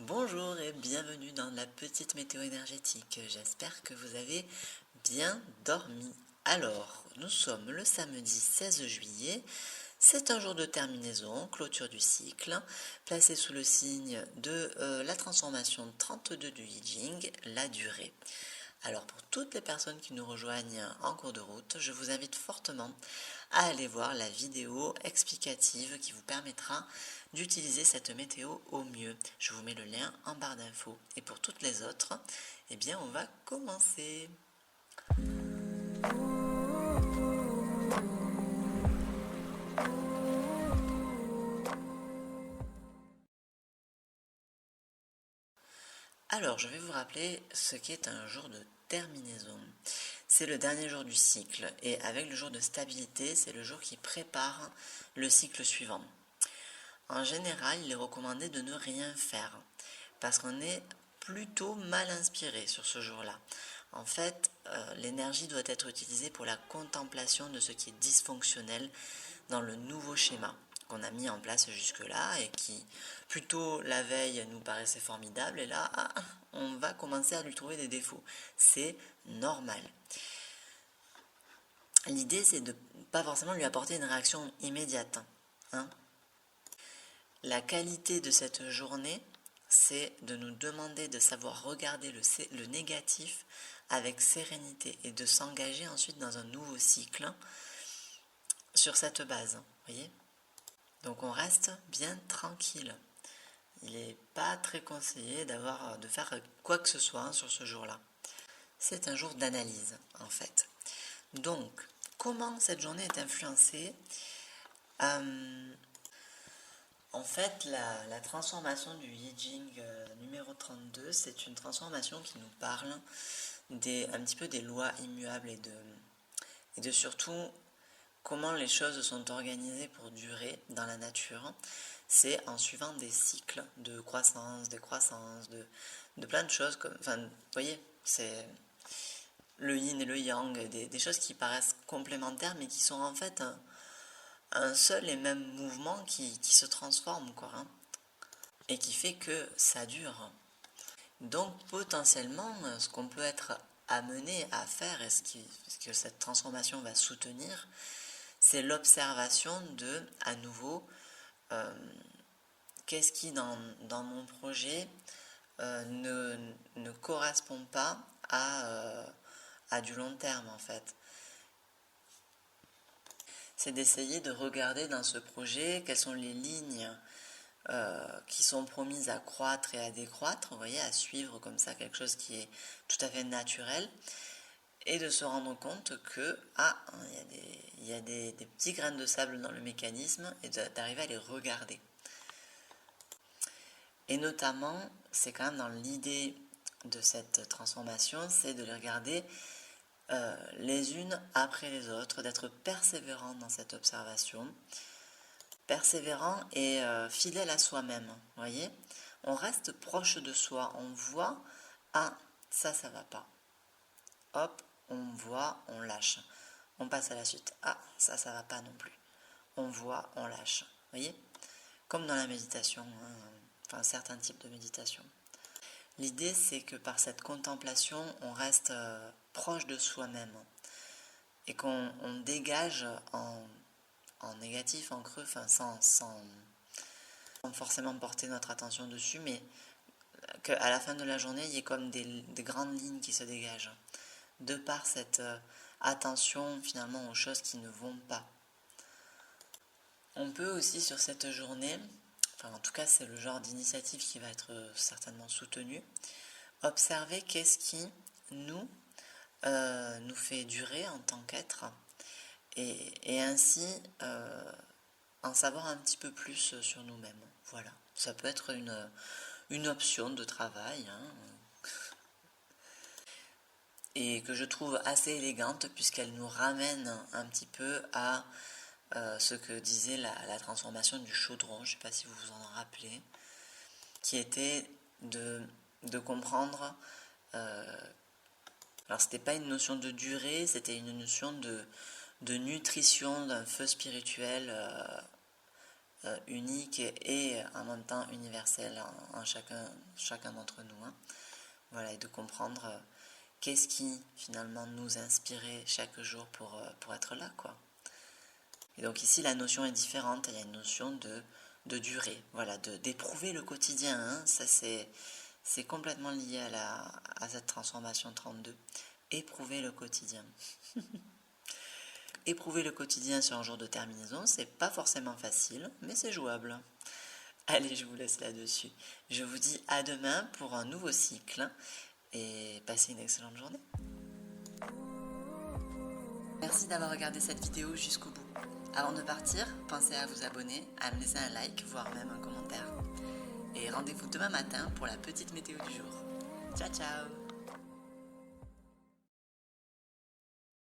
Bonjour et bienvenue dans la petite météo énergétique. J'espère que vous avez bien dormi. Alors, nous sommes le samedi 16 juillet. C'est un jour de terminaison, clôture du cycle, placé sous le signe de la transformation 32 du I Ching, la durée. Alors pour toutes les personnes qui nous rejoignent en cours de route, je vous invite fortement à aller voir la vidéo explicative qui vous permettra d'utiliser cette météo au mieux. Je vous mets le lien en barre d'infos. Et pour toutes les autres, eh bien on va commencer. Alors, je vais vous rappeler ce qu'est un jour de terminaison. C'est le dernier jour du cycle et avec le jour de stabilité, c'est le jour qui prépare le cycle suivant. En général, il est recommandé de ne rien faire parce qu'on est plutôt mal inspiré sur ce jour-là. En fait, l'énergie doit être utilisée pour la contemplation de ce qui est dysfonctionnel dans le nouveau schéma qu'on a mis en place jusque-là et qui, plutôt la veille, nous paraissait formidable et là, on va commencer à lui trouver des défauts. C'est normal. L'idée, c'est de pas forcément lui apporter une réaction immédiate. Hein. La qualité de cette journée, c'est de nous demander de savoir regarder le négatif avec sérénité et de s'engager ensuite dans un nouveau cycle sur cette base. Voyez ? Donc on reste bien tranquille. Il n'est pas très conseillé de faire quoi que ce soit sur ce jour-là. C'est un jour d'analyse en fait. Donc, comment cette journée est influencée En fait, la transformation du I Ching numéro 32, c'est une transformation qui nous parle un petit peu des lois immuables et de surtout comment les choses sont organisées pour durer dans la nature. C'est en suivant des cycles de croissance, décroissance, de plein de choses. Enfin, vous voyez, c'est le yin et le yang, des choses qui paraissent complémentaires mais qui sont en fait un seul et même mouvement qui se transforme, quoi. Hein, et qui fait que ça dure. Donc potentiellement, ce qu'on peut être amené à faire et ce que cette transformation va soutenir, c'est l'observation de, à nouveau, qu'est-ce qui dans mon projet ne correspond pas à du long terme en fait. C'est d'essayer de regarder dans ce projet quelles sont les lignes qui sont promises à croître et à décroître, vous voyez, à suivre comme ça quelque chose qui est tout à fait naturel, et de se rendre compte que il y a des petits grains de sable dans le mécanisme et d'arriver à les regarder. Et notamment, c'est quand même dans l'idée de cette transformation, c'est de les regarder les unes après les autres, d'être persévérant dans cette observation, persévérant et fidèle à soi-même. Vous voyez, on reste proche de soi, on voit, ça va pas. Hop, on voit, on lâche. On passe à la suite. Ça va pas non plus. On voit, on lâche. Vous voyez, comme dans la méditation, enfin certains types de méditation. L'idée, c'est que par cette contemplation, on reste proche de soi-même et qu'on dégage en négatif, en creux, enfin sans forcément porter notre attention dessus, mais qu'à la fin de la journée, il y ait comme des grandes lignes qui se dégagent, de par cette attention finalement aux choses qui ne vont pas. On peut aussi sur cette journée, enfin en tout cas c'est le genre d'initiative qui va être certainement soutenue, observer qu'est-ce qui nous fait durer en tant qu'être et ainsi en savoir un petit peu plus sur nous-mêmes. Voilà, ça peut être une option de travail et que je trouve assez élégante puisqu'elle nous ramène un petit peu à ce que disait la transformation du chaudron, je ne sais pas si vous vous en rappelez, qui était de comprendre, alors c'était pas une notion de durée, c'était une notion de nutrition d'un feu spirituel unique et en même temps universel en chacun d'entre nous. Hein. Voilà, et de comprendre qu'est-ce qui finalement nous inspirait chaque jour pour être là, quoi. Et donc ici, la notion est différente. Il y a une notion de durée, voilà, d'éprouver le quotidien. Hein. Ça, c'est complètement lié à cette transformation 32. Éprouver le quotidien. Éprouver le quotidien sur un jour de terminaison, c'est pas forcément facile, mais c'est jouable. Allez, je vous laisse là-dessus. Je vous dis à demain pour un nouveau cycle et passez une excellente journée. Merci d'avoir regardé cette vidéo jusqu'au bout. Avant de partir, pensez à vous abonner, à me laisser un like, voire même un commentaire. Et rendez-vous demain matin pour la petite météo du jour. Ciao ciao!